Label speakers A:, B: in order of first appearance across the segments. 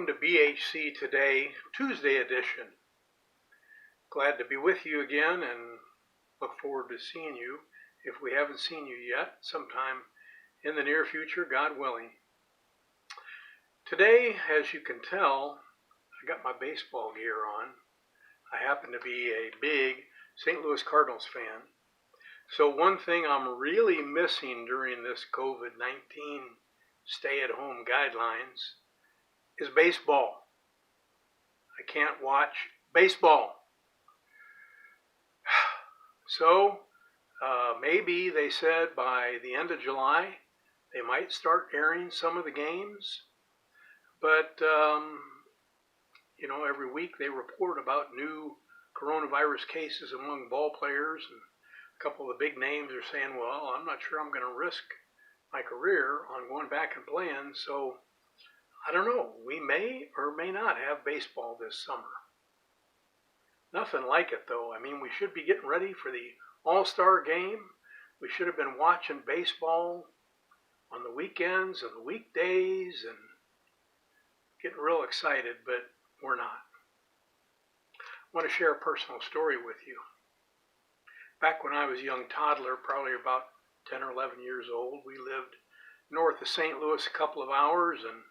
A: Welcome to BHC Today, Tuesday edition. Glad to be with you again and look forward to seeing you, if we haven't seen you yet, sometime in the near future, God willing. Today, as you can tell, I got my baseball gear on. I happen to be a big St. Louis Cardinals fan. So one thing I'm really missing during this COVID-19 stay-at-home guidelines is baseball. I can't watch baseball. So maybe they said by the end of July they might start airing some of the games. But, every week they report about new coronavirus cases among ball players. And a couple of the big names are saying, well, I'm not sure I'm going to risk my career on going back and playing. So I don't know. We may or may not have baseball this summer. Nothing like it, though. I mean, we should be getting ready for the All-Star game. We should have been watching baseball on the weekends and the weekdays and getting real excited, but we're not. I want to share a personal story with you. Back when I was a young toddler, probably about 10 or 11 years old, we lived north of St. Louis a couple of hours, and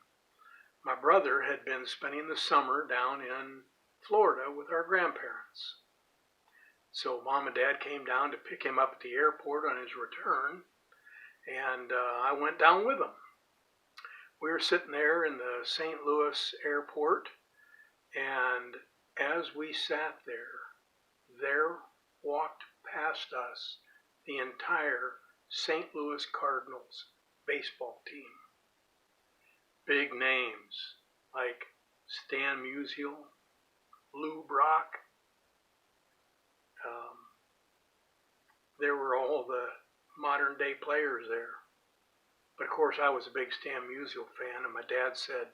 A: my brother had been spending the summer down in Florida with our grandparents. So Mom and Dad came down to pick him up at the airport on his return, and I went down with them. We were sitting there in the St. Louis airport, and as we sat there walked past us the entire St. Louis Cardinals baseball team. Big names like Stan Musial, Lou Brock. There were all the modern day players there. But of course I was a big Stan Musial fan, and my dad said,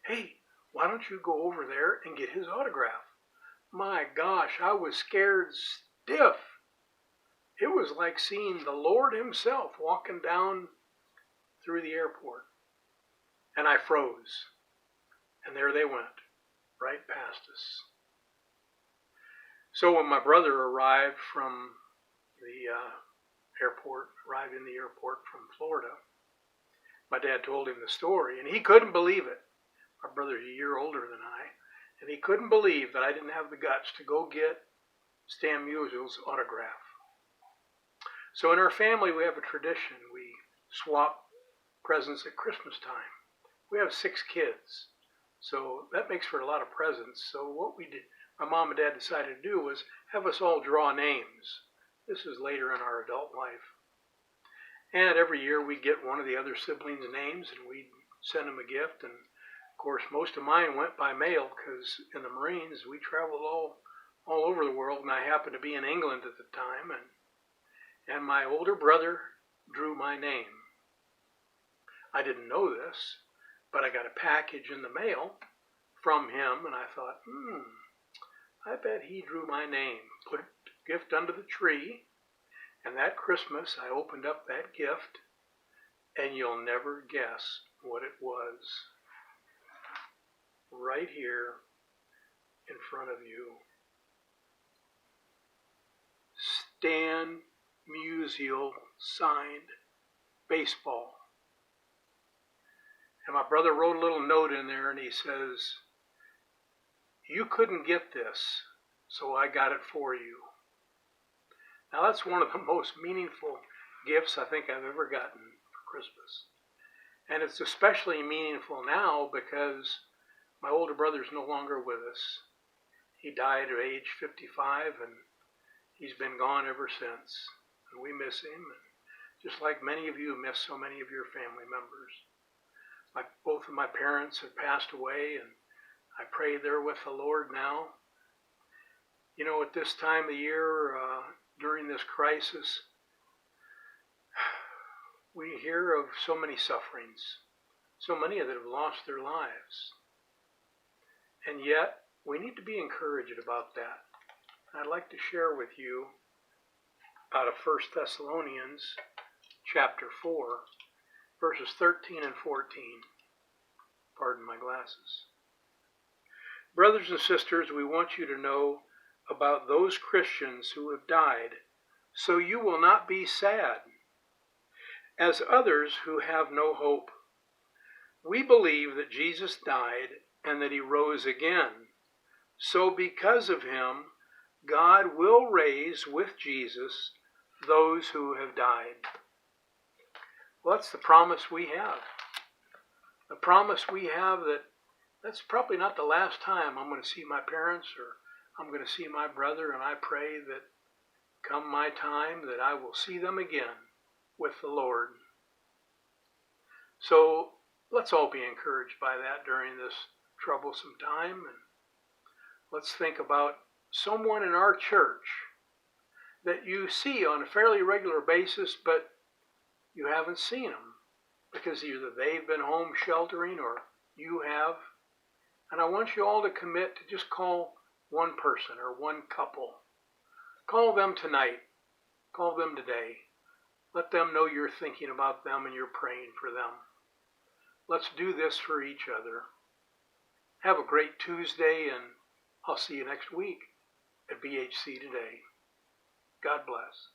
A: hey, why don't you go over there and get his autograph? My gosh, I was scared stiff. It was like seeing the Lord himself walking down through the airport. And I froze. And there they went, right past us. So when my brother arrived in the airport from Florida, my dad told him the story, and he couldn't believe it. My brother's a year older than I, and he couldn't believe that I didn't have the guts to go get Stan Musial's autograph. So in our family, we have a tradition. We swap presents at Christmas time. We have 6 kids, so that makes for a lot of presents. So what we did, my mom and dad decided to do was have us all draw names. This is later in our adult life. And every year we'd get one of the other siblings' names and we'd send them a gift. And of course, most of mine went by mail because in the Marines, we traveled all over the world, and I happened to be in England at the time. And my older brother drew my name. I didn't know this, but I got a package in the mail from him, and I thought, I bet he drew my name. Put a gift under the tree, and that Christmas I opened up that gift, and you'll never guess what it was. Right here in front of you. Stan Musial signed baseball. And my brother wrote a little note in there, and he says, you couldn't get this, so I got it for you. Now that's one of the most meaningful gifts I think I've ever gotten for Christmas. And it's especially meaningful now because my older brother's no longer with us. He died at age 55, and he's been gone ever since. And we miss him, and just like many of you miss so many of your family members. Both of my parents have passed away, and I pray they're with the Lord now. At this time of year, during this crisis, we hear of so many sufferings, so many that have lost their lives. And yet, we need to be encouraged about that. I'd like to share with you out of 1 Thessalonians chapter 4, verses 13 and 14. Pardon my glasses. Brothers and sisters, we want you to know about those Christians who have died, so you will not be sad, as others who have no hope. We believe that Jesus died and that he rose again. So because of him, God will raise with Jesus those who have died. Well, that's the promise we have. The promise we have that's probably not the last time I'm going to see my parents or I'm going to see my brother, and I pray that come my time that I will see them again with the Lord. So let's all be encouraged by that during this troublesome time, and let's think about someone in our church that you see on a fairly regular basis, but you haven't seen them because either they've been home sheltering or you have. And I want you all to commit to just call one person or one couple. Call them tonight. Call them today. Let them know you're thinking about them and you're praying for them. Let's do this for each other. Have a great Tuesday, and I'll see you next week at BHC Today. God bless.